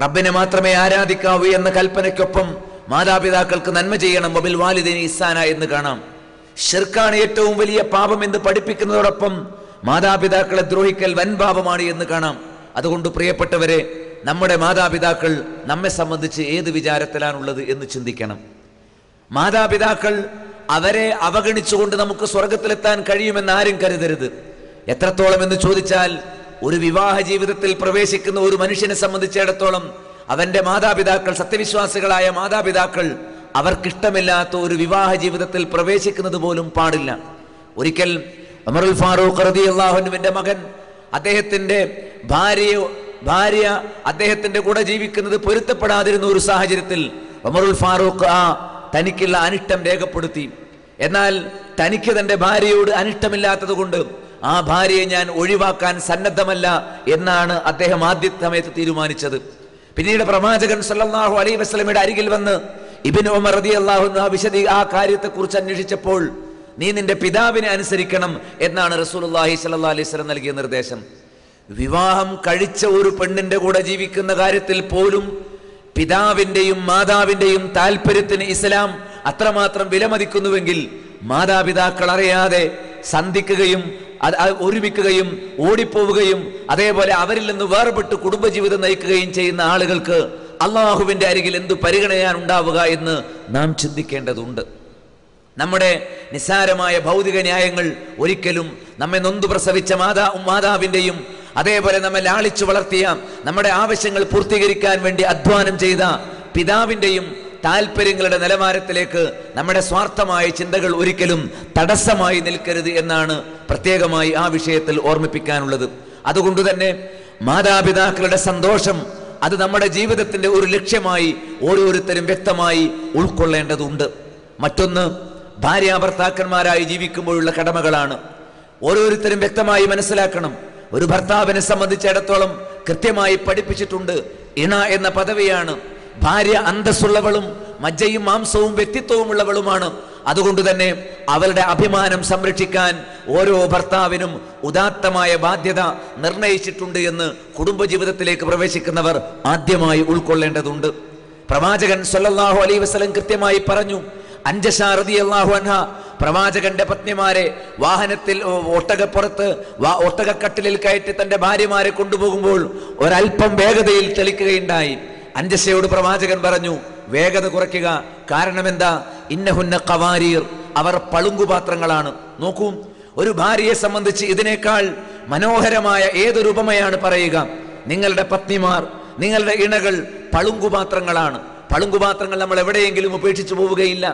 റബ്ബിനെ മാത്രമേ ആരാധിക്കാവൂ എന്ന കൽപ്പനയ്ക്കൊപ്പം മാതാപിതാക്കൾക്ക് നന്മ ചെയ്യണം, വബിൽ വാലിദൈനി ഇഹ്സാന എന്ന് കാണാം. ശിർക്കാണ് ഏറ്റവും വലിയ പാപം എന്ന് പഠിപ്പിക്കുന്നതോടൊപ്പം മാതാപിതാക്കളെ ദ്രോഹിക്കൽ വൻ പാപമാണ് എന്ന് കാണാം. അതുകൊണ്ട് പ്രിയപ്പെട്ടവരെ, നമ്മുടെ മാതാപിതാക്കൾ നമ്മെ സംബന്ധിച്ച് ഏത് വിചാരത്തിലാണുള്ളത് എന്ന് ചിന്തിക്കണം. മാതാപിതാക്കൾ അവരെ അവഗണിച്ചുകൊണ്ട് നമുക്ക് സ്വർഗത്തിലെത്താൻ കഴിയുമെന്ന് ആരും കരുതരുത്. എത്രത്തോളം എന്ന് ചോദിച്ചാൽ, ഒരു വിവാഹ ജീവിതത്തിൽ പ്രവേശിക്കുന്ന ഒരു മനുഷ്യനെ സംബന്ധിച്ചിടത്തോളം അവന്റെ മാതാപിതാക്കൾ, സത്യവിശ്വാസികളായ മാതാപിതാക്കൾ, അവർക്കിഷ്ടമില്ലാത്ത ഒരു വിവാഹ ജീവിതത്തിൽ പ്രവേശിക്കുന്നത് പോലും പാടില്ല. ഒരിക്കൽ ഉമറുൽ ഫാറൂഖ് റളിയല്ലാഹു അൻഹുവിന്റെ മകൻ, അദ്ദേഹത്തിന്റെ ഭാര്യ അദ്ദേഹത്തിന്റെ കൂടെ ജീവിക്കുന്നത് പൊരുത്തപ്പെടാതിരുന്ന ഒരു സാഹചര്യത്തിൽ ഉമറുൽ ഫാറൂഖ് തനിക്കുള്ള അനിഷ്ടം രേഖപ്പെടുത്തി. എന്നാൽ തനിക്ക് തന്റെ ഭാര്യയോട് അനിഷ്ടമില്ലാത്തത് കൊണ്ട് ആ ഭാര്യയെ ഞാൻ ഒഴിവാക്കാൻ സന്നദ്ധമല്ല എന്നാണ് അദ്ദേഹം ആദ്യ സമയത്ത് തീരുമാനിച്ചത്. പിന്നീട് പ്രവാചകൻ സല്ലല്ലാഹു അലൈഹി വസല്ലമയുടെ അരികിൽ വന്ന് ഇബ്നു ഉമർ റളിയല്ലാഹു അൻഹു ആ കാര്യത്തെക്കുറിച്ച് അന്വേഷിച്ചപ്പോൾ, നീ നിന്റെ പിതാവിനെ അനുസരിക്കണം എന്നാണ് റസൂലുള്ളാഹി സ്വല്ലല്ലാഹു അലൈഹി വസല്ലം നൽകിയ നിർദ്ദേശം. വിവാഹം കഴിച്ച ഒരു പെണ്ണിന്റെ കൂടെ ജീവിക്കുന്ന കാര്യത്തിൽ പോലും പിതാവിന്റെയും മാതാവിന്റെയും താല്പര്യത്തിന് ഇസ്ലാം അത്രമാത്രം വിലമതിക്കുന്നുവെങ്കിൽ, മാതാപിതാക്കൾ അറിയാതെ സന്ധിക്കുകയും ഒരുമിക്കുകയും ഓടിപ്പോവുകയും അതേപോലെ അവരിൽ നിന്ന് വേർപെട്ട് കുടുംബജീവിതം നയിക്കുകയും ചെയ്യുന്ന ആളുകൾക്ക് അള്ളാഹുവിന്റെ അരികിൽ എന്തു പരിഗണനയാണ് ഉണ്ടാവുക എന്ന് നാം ചിന്തിക്കേണ്ടതുണ്ട്. നമ്മുടെ നിസ്സാരമായ ഭൗതിക ന്യായങ്ങൾ ഒരിക്കലും നമ്മെ നൊന്തു പ്രസവിച്ച മാതാവിന്റെയും അതേപോലെ നമ്മെ ലാളിച്ചു വളർത്തിയ, നമ്മുടെ ആവശ്യങ്ങൾ പൂർത്തീകരിക്കാൻ വേണ്ടി അധ്വാനം ചെയ്ത പിതാവിന്റെയും താല്പര്യങ്ങളുടെ നിലവാരത്തിലേക്ക് നമ്മുടെ സ്വാർത്ഥമായ ചിന്തകൾ ഒരിക്കലും തടസ്സമായി നിൽക്കരുത് എന്നാണ് പ്രത്യേകമായി ആ വിഷയത്തിൽ ഓർമ്മിപ്പിക്കാനുള്ളത്. അതുകൊണ്ട് തന്നെ മാതാപിതാക്കളുടെ സന്തോഷം അത് നമ്മുടെ ജീവിതത്തിന്റെ ഒരു ലക്ഷ്യമായി ഓരോരുത്തരും വ്യക്തമായി ഉൾക്കൊള്ളേണ്ടതുണ്ട്. മറ്റൊന്ന്, ഭാര്യാഭർത്താക്കന്മാരായി ജീവിക്കുമ്പോഴുള്ള കടമകളാണ്. ഓരോരുത്തരും വ്യക്തമായി മനസ്സിലാക്കണം. ഒരു ഭർത്താവിനെ സംബന്ധിച്ചിടത്തോളം കൃത്യമായി പഠിപ്പിച്ചിട്ടുണ്ട്, ഇണ എന്ന പദവിയാണ്. ഭാര്യ അന്തസ്സുള്ളവളും മജ്ജയും മാംസവും വ്യക്തിത്വവും ഉള്ളവളുമാണ്. അതുകൊണ്ട് തന്നെ അവളുടെ അഭിമാനം സംരക്ഷിക്കാൻ ഓരോ ഭർത്താവിനും ഉദാത്തമായ ബാധ്യത നിർണയിച്ചിട്ടുണ്ട് എന്ന് കുടുംബജീവിതത്തിലേക്ക് പ്രവേശിക്കുന്നവർ ആദ്യമായി ഉൾക്കൊള്ളേണ്ടതുണ്ട്. പ്രവാചകൻ സല്ലല്ലാഹു അലൈഹി വസല്ലം കൃത്യമായി പറഞ്ഞു. അൻജശ റളിയല്ലാഹു അൻഹ പ്രവാചകന്റെ പത്നിമാരെ വാഹനത്തിൽ ഒട്ടകക്കട്ടിലിൽ കയറ്റി തന്റെ ഭാര്യമാരെ കൊണ്ടുപോകുമ്പോൾ ഒരൽപ്പം വേഗതയിൽ തെളിക്കുകയുണ്ടായി. അൻജശയോട് പ്രവാചകൻ പറഞ്ഞു, വേഗത കുറയ്ക്കുക. കാരണം എന്താ? ഇന്നഹുന്ന ഖവാരീർ, അവർ പളുങ്കുപാത്രങ്ങളാണ്. നോക്കൂ, ഒരു ഭാര്യയെ സംബന്ധിച്ച് ഇതിനേക്കാൾ മനോഹരമായ ഏതൊരു ഉപമയാണ് പറയുക? നിങ്ങളുടെ പത്നിമാർ, നിങ്ങളുടെ ഇണകൾ പളുങ്കുപാത്രങ്ങളാണ്. പളുങ്കുപാത്രങ്ങൾ നമ്മൾ എവിടെയെങ്കിലും ഉപേക്ഷിച്ചു പോവുകയില്ല.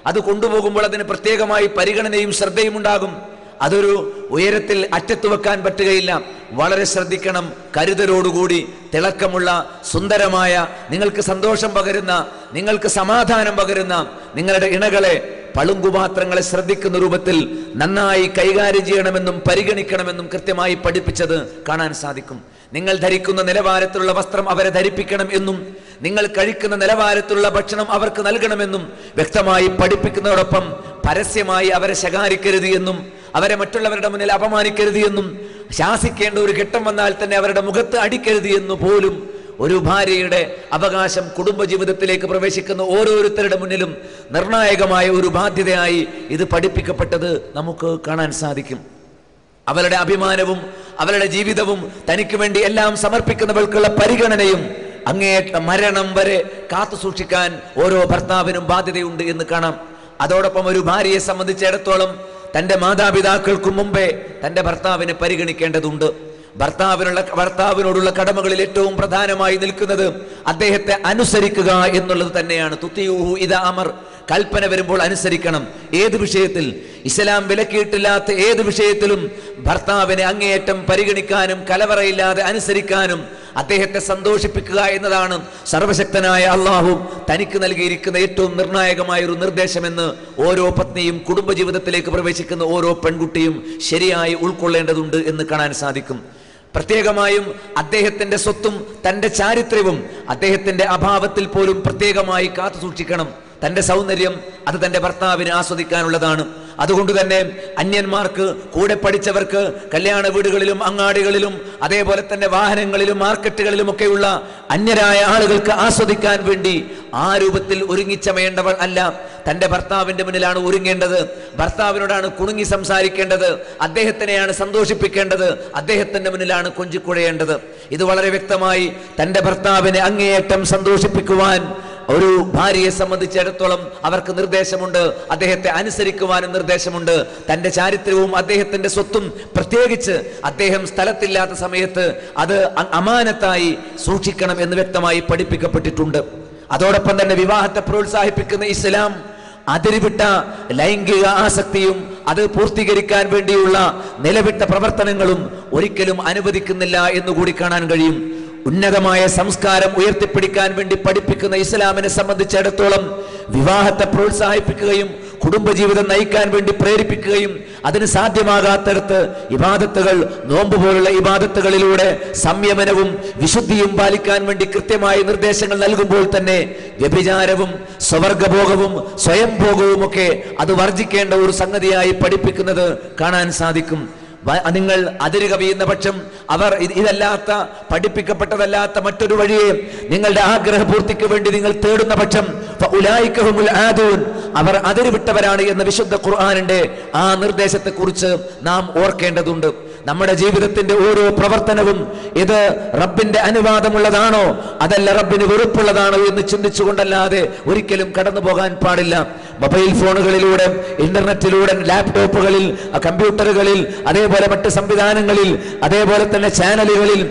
അത് കൊണ്ടുപോകുമ്പോൾ അതിന് പ്രത്യേകമായി പരിഗണനയും ശ്രദ്ധയും ഉണ്ടാകും. അതൊരു ഉയരത്തിൽ അറ്റത്ത് വെക്കാൻ പറ്റുകയില്ല. വളരെ ശ്രദ്ധിക്കണം. കരുതലോടുകൂടി തിളക്കമുള്ള സുന്ദരമായ, നിങ്ങൾക്ക് സന്തോഷം പകരുന്ന, നിങ്ങൾക്ക് സമാധാനം പകരുന്ന നിങ്ങളുടെ ഇണകളെ, പളുങ്കുപാത്രങ്ങളെ ശ്രദ്ധിക്കുന്ന രൂപത്തിൽ നന്നായി കൈകാര്യം ചെയ്യണമെന്നും പരിഗണിക്കണമെന്നും കൃത്യമായി പഠിപ്പിച്ചത് കാണാൻ സാധിക്കും. നിങ്ങൾ ധരിക്കുന്ന നിലവാരത്തിലുള്ള വസ്ത്രം അവരെ ധരിപ്പിക്കണം എന്നും നിങ്ങൾ കഴിക്കുന്ന നിലവാരത്തിലുള്ള ഭക്ഷണം അവർക്ക് നൽകണമെന്നും വ്യക്തമായി പഠിപ്പിക്കുന്നതോടൊപ്പം പരസ്യമായി അവരെ ശകാരിക്കരുത് എന്നും അവരെ മറ്റുള്ളവരുടെ മുന്നിൽ അപമാനിക്കരുത് എന്നും ശാസിക്കേണ്ട ഒരു ഘട്ടം വന്നാൽ തന്നെ അവരുടെ മുഖത്ത് അടിക്കരുത് എന്നു പോലും ഒരു ഭാര്യയുടെ അവകാശം കുടുംബജീവിതത്തിലേക്ക് പ്രവേശിക്കുന്ന ഓരോരുത്തരുടെ മുന്നിലും നിർണായകമായ ഒരു ബാധ്യതയായി ഇത് പഠിപ്പിക്കപ്പെട്ടത് നമുക്ക് കാണാൻ സാധിക്കും. അവരുടെ അഭിമാനവും അവരുടെ ജീവിതവും തനിക്ക് വേണ്ടി എല്ലാം സമർപ്പിക്കുന്നവൾക്കുള്ള പരിഗണനയും അങ്ങേയറ്റ മരണം വരെ കാത്തു സൂക്ഷിക്കാൻ ഓരോ ഭർത്താവിനും ബാധ്യതയുണ്ട് എന്ന് കാണാം. അതോടൊപ്പം ഒരു ഭാര്യയെ സംബന്ധിച്ചിടത്തോളം തന്റെ മാതാപിതാക്കൾക്കു മുമ്പേ തന്റെ ഭർത്താവിനെ പരിഗണിക്കേണ്ടതുണ്ട്. ഭർത്താവിനോടുള്ള കടമകളിൽ ഏറ്റവും പ്രധാനമായി നിൽക്കുന്നത് അദ്ദേഹത്തെ അനുസരിക്കുക എന്നുള്ളത് തന്നെയാണ്. തുതിയൂഹു ഇദാ അമർ, കൽപ്പന വരുമ്പോൾ അനുസരിക്കണം. ഏത് വിഷയത്തിൽ? ഇസ്ലാം വിലക്കിയിട്ടില്ലാത്ത ഏത് വിഷയത്തിലും ഭർത്താവിനെ അങ്ങേയറ്റം പരിഗണിക്കാനും കലവറയില്ലാതെ അനുസരിക്കാനും അദ്ദേഹത്തെ സന്തോഷിപ്പിക്കുക എന്നതാണ് സർവശക്തനായ അള്ളാഹു തനിക്ക് നൽകിയിരിക്കുന്ന ഏറ്റവും നിർണായകമായ ഒരു നിർദ്ദേശമെന്ന് ഓരോ പത്നിയും കുടുംബജീവിതത്തിലേക്ക് പ്രവേശിക്കുന്ന ഓരോ പെൺകുട്ടിയും ശരിയായി ഉൾക്കൊള്ളേണ്ടതുണ്ട് എന്ന് കാണാൻ സാധിക്കും. പ്രത്യേകമായും അദ്ദേഹത്തിന്റെ സ്വത്തും തന്റെ ചാരിത്രവും അദ്ദേഹത്തിന്റെ അഭാവത്തിൽ പോലും പ്രത്യേകമായി കാത്തു സൂക്ഷിക്കണം. തന്റെ സൗന്ദര്യം അത് തന്റെ ഭർത്താവിന് ആസ്വദിക്കാനുള്ളതാണ്. അതുകൊണ്ട് തന്നെ അന്യന്മാർക്ക്, കൂടെ പഠിച്ചവർക്ക് കല്യാണ വീടുകളിലും അങ്ങാടികളിലും അതേപോലെ തന്നെ വാഹനങ്ങളിലും മാർക്കറ്റുകളിലും ഒക്കെയുള്ള അന്യരായ ആളുകൾക്ക് ആസ്വദിക്കാൻ വേണ്ടി ആ രൂപത്തിൽ ഒരുങ്ങിച്ചമയേണ്ടവൾ അല്ല. തന്റെ ഭർത്താവിന്റെ മുന്നിലാണ് ഒരുങ്ങേണ്ടത്, ഭർത്താവിനോടാണ് കുണുങ്ങി സംസാരിക്കേണ്ടത്, അദ്ദേഹത്തിനെയാണ് സന്തോഷിപ്പിക്കേണ്ടത്, അദ്ദേഹത്തിന്റെ മുന്നിലാണ് കൊഞ്ചിക്കുഴയേണ്ടത്. ഇത് വളരെ വ്യക്തമായി തന്റെ ഭർത്താവിനെ അങ്ങേയറ്റം സന്തോഷിപ്പിക്കുവാൻ ഒരു ഭാര്യയെ സംബന്ധിച്ചിടത്തോളം അവർക്ക് നിർദ്ദേശമുണ്ട്. അദ്ദേഹത്തെ അനുസരിക്കുവാനും നിർദ്ദേശമുണ്ട്. തന്റെ ചാരിത്രവും അദ്ദേഹത്തിന്റെ സ്വത്തും പ്രത്യേകിച്ച് അദ്ദേഹം സ്ഥലത്തില്ലാത്ത സമയത്ത് അത് അമാനത്തായി സൂക്ഷിക്കണം എന്ന് വ്യക്തമായി പഠിപ്പിക്കപ്പെട്ടിട്ടുണ്ട്. അതോടൊപ്പം തന്നെ വിവാഹത്തെ പ്രോത്സാഹിപ്പിക്കുന്ന ഇസ്ലാം അതിരുവിട്ട ലൈംഗിക ആസക്തിയും അത് പൂർത്തീകരിക്കാൻ വേണ്ടിയുള്ള നിലവിട്ട പ്രവർത്തനങ്ങളും ഒരിക്കലും അനുവദിക്കുന്നില്ല എന്നുകൂടി കാണാൻ കഴിയും. ഉന്നതമായ സംസ്കാരം ഉയർത്തിപ്പിടിക്കാൻ വേണ്ടി പഠിപ്പിക്കുന്ന ഇസ്ലാമിനെ സംബന്ധിച്ചിടത്തോളം വിവാഹത്തെ പ്രോത്സാഹിപ്പിക്കുകയും കുടുംബജീവിതം നയിക്കാൻ വേണ്ടി പ്രേരിപ്പിക്കുകയും അതിന് സാധ്യമാകാത്തടത്ത് ഇബാദത്തുകൾ, നോമ്പ് പോലുള്ള ഇബാദത്തുകളിലൂടെ സംയമനവും വിശുദ്ധിയും പാലിക്കാൻ വേണ്ടി കൃത്യമായ നിർദ്ദേശങ്ങൾ നൽകുമ്പോൾ തന്നെ വ്യഭിചാരവും സ്വവർഗഭോഗവും സ്വയംഭോഗവും ഒക്കെ അത് വർജിക്കേണ്ട ഒരു സംഗതിയായി പഠിപ്പിക്കുന്നത് കാണാൻ സാധിക്കും. നിങ്ങൾ അതിര് കവിയുന്ന പക്ഷം, അവർ ഇതല്ലാത്ത പഠിപ്പിക്കപ്പെട്ടതല്ലാത്ത മറ്റൊരു വഴിയെ നിങ്ങളുടെ ആഗ്രഹപൂർത്തിക്ക് വേണ്ടി നിങ്ങൾ തേടുന്ന പക്ഷം അവർ അതിരുവിട്ടവരാണ് എന്ന വിശുദ്ധ ഖുർആനിന്റെ ആ നിർദ്ദേശത്തെ കുറിച്ച് നാം ഓർക്കേണ്ടതുണ്ട്. നമ്മുടെ ജീവിതത്തിന്റെ ഓരോ പ്രവർത്തനവും ഇത് റബ്ബിന്റെ അനുവാദമുള്ളതാണോ അതല്ല റബ്ബിന് വെറുപ്പുള്ളതാണോ എന്ന് ചിന്തിച്ചുകൊണ്ടല്ലാതെ ഒരിക്കലും കടന്നു പോകാൻ പാടില്ല. മൊബൈൽ ഫോണുകളിലൂടെ, ഇന്റർനെറ്റിലൂടെ, ലാപ്ടോപ്പുകളിൽ, കമ്പ്യൂട്ടറുകളിൽ, അതേപോലെ മറ്റ് സംവിധാനങ്ങളിൽ, അതേപോലെ തന്നെ ചാനലുകളിൽ,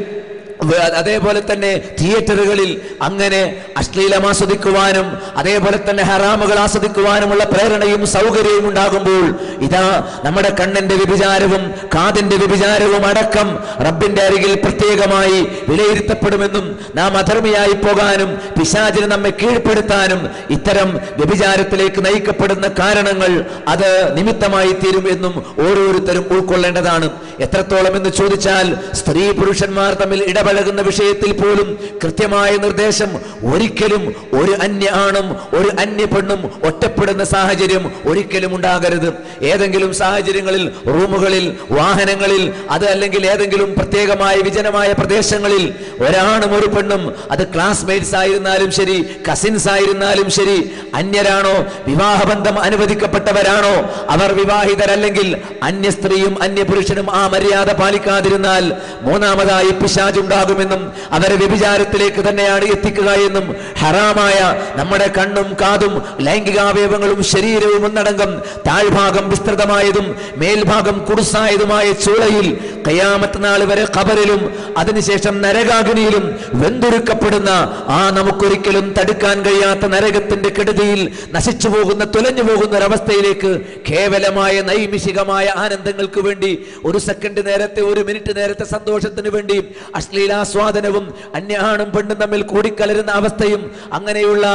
അതേപോലെ തന്നെ തിയേറ്ററുകളിൽ അങ്ങനെ അശ്ലീലം ആസ്വദിക്കുവാനും അതേപോലെ തന്നെ ഹറാമുകൾ ആസ്വദിക്കുവാനുമുള്ള പ്രേരണയും സൗകര്യവും ഉണ്ടാകുമ്പോൾ ഇതാ നമ്മുടെ കണ്ണിന്റെ വ്യഭിചാരവും കാതിന്റെ വ്യഭിചാരവും അടക്കം റബ്ബിന്റെ അരികിൽ പ്രത്യേകമായി വിലയിരുത്തപ്പെടുമെന്നും നാം അധർമ്മിയായി പോകാനും പിശാചിന് നമ്മെ കീഴ്പ്പെടുത്താനും ഇത്തരം വ്യഭിചാരത്തിലേക്ക് നയിക്കപ്പെടുന്ന കാരണങ്ങൾ അത് നിമിത്തമായി തീരും എന്നും ഓരോരുത്തരും ഉൾക്കൊള്ളേണ്ടതാണ്. എത്രത്തോളം എന്ന് ചോദിച്ചാൽ സ്ത്രീ പുരുഷന്മാർ തമ്മിൽ ഇടപഴകുന്ന വിഷയത്തിൽ പോലും കൃത്യമായ നിർദ്ദേശം, ഒരിക്കലും ഒരു അന്യ ആണും ഒരു അന്യ പെണ്ണും ഒറ്റപ്പെടുന്ന സാഹചര്യം ഒരിക്കലും ഉണ്ടാകരുത്. ഏതെങ്കിലും സാഹചര്യങ്ങളിൽ റൂമുകളിൽ, വാഹനങ്ങളിൽ, അത് അല്ലെങ്കിൽ ഏതെങ്കിലും പ്രത്യേകമായ വിജനമായ പ്രദേശങ്ങളിൽ ഒരാണും ഒരു പെണ്ണും, അത് ക്ലാസ്മേറ്റ്സ് ആയിരുന്നാലും ശരി, കസിൻസ് ആയിരുന്നാലും ശരി, അന്യരാണോ, വിവാഹബന്ധം അനുവദിക്കപ്പെട്ടവരാണോ, അവർ വിവാഹിതരല്ലെങ്കിൽ അന്യ സ്ത്രീയും അന്യ പുരുഷനും ആ മര്യാദ പാലിക്കാതിരുന്നാൽ മൂന്നാമതായി പിശാചുണ്ടാകുമെന്നും അവരെ വ്യഭിചാരത്തിലേക്ക് തന്നെയാണ് എത്തിക്കുക എന്നും ഹറാമായ നമ്മുടെ കണ്ണും കാതും ലൈംഗികാവയവങ്ങളും ശരീരവും ഒന്നടങ്കം താഴ്ഭാഗം വിസ്തൃതമായതും മേൽഭാഗം കുടുസായതുമായ ചൂളയിൽ ഖിയാമത്ത് നാൾ വരെ ഖബറിലും അതിനുശേഷം നരകാഗ്നിയിലും വെന്തുരുക്കപ്പെടുന്ന ആ നമുക്കൊരിക്കലും തടുക്കാൻ കഴിയാത്ത നരകത്തിന്റെ കെടുതിയിൽ നശിച്ചു പോകുന്ന, തുലഞ്ഞു പോകുന്ന ഒരവസ്ഥയിലേക്ക് കേവലമായ നൈമിഷികമായ ആനന്ദങ്ങൾക്ക് വേണ്ടി ഒരു സെക്കൻഡ് നേരത്തെ, ഒരു മിനിറ്റ് നേരത്തെ സന്തോഷത്തിന് വേണ്ടി അശ്ലീലാസ്വാദനവും അന്യ ആണും പെണ്ണും തമ്മിൽ കൂടിക്കലരുന്ന അവസ്ഥയും അങ്ങനെയുള്ള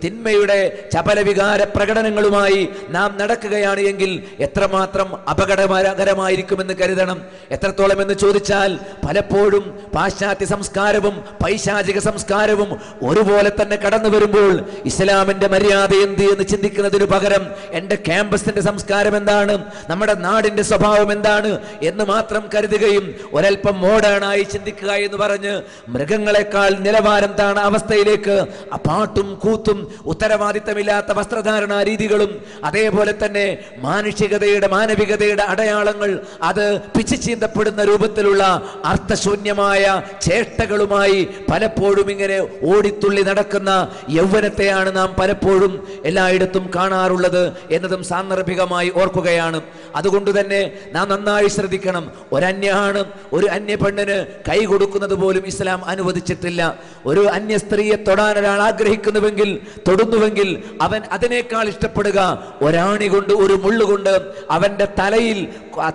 തിന്മയുടെ ചപലവികാര പ്രകടനങ്ങളുമായി നാം നടക്കുകയാണ് എങ്കിൽ എത്രമാത്രം അപകടകരമായിരിക്കുമെന്ന് കരുതണം. എത്രത്തോളം എന്ന് ചോദിച്ചാൽ പലപ്പോഴും പാശ്ചാത്യ സംസ്കാരവും പൈശാചിക സംസ്കാരവും ഒരുപോലെ തന്നെ കടന്നു വരുമ്പോൾ ഇസ്ലാമിന്റെ മര്യാദ എന്ത് എന്ന് ചിന്തിക്കുന്നതിന് പകരം എന്റെ ക്യാമ്പസിന്റെ സംസ്കാരം എന്താണ്, നമ്മുടെ നാടിന്റെ സ്വഭാവം എന്താണ് എന്ന് മാത്രം കരുതുകയും ഒരൽപ്പം മോഡേണായി ചിന്തിക്കുക എന്ന് പറഞ്ഞ് മൃഗങ്ങളെക്കാൾ നിലവാരം താണ അവസ്ഥയിലേക്ക് പാട്ടും കൂത്തും ഉത്തരവാദിത്തമില്ലാത്ത വസ്ത്രധാരണ രീതികളും അതേപോലെ തന്നെ മാനുഷികതയുടെ അടയാളങ്ങൾ അത് പിച്ചു ചീന്തപ്പെടുന്ന രൂപത്തിലുള്ള അർത്ഥശൂന്യമായ ചേഷ്ടകളുമായി പലപ്പോഴും ഇങ്ങനെ ഓടിത്തുള്ളി നടക്കുന്ന യൗവനത്തെയാണ് നാം പലപ്പോഴും എല്ലായിടത്തും കാണാറുള്ളത് എന്നതും സാന്ദർഭികമായി ഓർക്കുകയാണ്. അതുകൊണ്ട് തന്നെ നാം നന്നായി ശ്രദ്ധിക്കണം. ഒരന്യ ആണ് ഒരു അന്യ പെണ്ണിന് കൈ കൊടുക്കുന്നത് പോലും ഇസ്ലാം അനുവദിച്ചിട്ടില്ല. ഒരു അന്യ സ്ത്രീയെ തൊടാൻ ഒരാൾ ആഗ്രഹിക്കുന്നുവെങ്കിൽ, തൊടുന്നുവെങ്കിൽ അവൻ അതിനേക്കാൾ ഇഷ്ടപ്പെടുക ഒരാണി കൊണ്ട്, ഒരു മുള്ളുകൊണ്ട് അവന്റെ തലയിൽ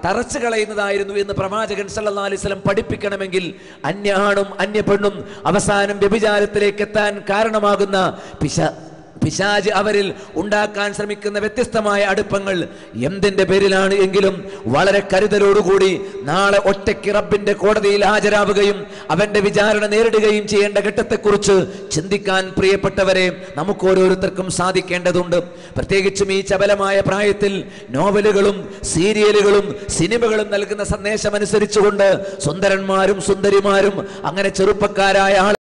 തറച്ചു കളയുന്നതായിരുന്നു എന്ന് പ്രവാചകൻ സല്ലല്ലാഹു അലൈഹി വസല്ലം പഠിപ്പിക്കണമെങ്കിൽ അന്യ ആണും അന്യ പെണ്ണും അവസാനം വ്യഭിചാരത്തിലേക്ക് എത്താൻ കാരണമാകുന്ന പിശാച് അവരിൽ ഉണ്ടാക്കാൻ ശ്രമിക്കുന്ന വ്യത്യസ്തമായ അടുപ്പങ്ങൾ എന്തിന്റെ പേരിലാണ് എങ്കിലും വളരെ കരുതലോടുകൂടി നാളെ ഒറ്റയ്ക്ക് റബ്ബിന്റെ കോടതിയിൽ ഹാജരാവുകയും അവന്റെ വിചാരണ നേരിടുകയും ചെയ്യേണ്ട ഘട്ടത്തെക്കുറിച്ച് ചിന്തിക്കാൻ പ്രിയപ്പെട്ടവരെ നമുക്ക് ഓരോരുത്തർക്കും സാധിക്കേണ്ടതുണ്ട്. പ്രത്യേകിച്ചും ഈ ചപലമായ പ്രായത്തിൽ നോവലുകളും സീരിയലുകളും സിനിമകളും നൽകുന്ന സന്ദേശം അനുസരിച്ചുകൊണ്ട് സുന്ദരന്മാരും സുന്ദരിമാരും അങ്ങനെ ചെറുപ്പക്കാരായ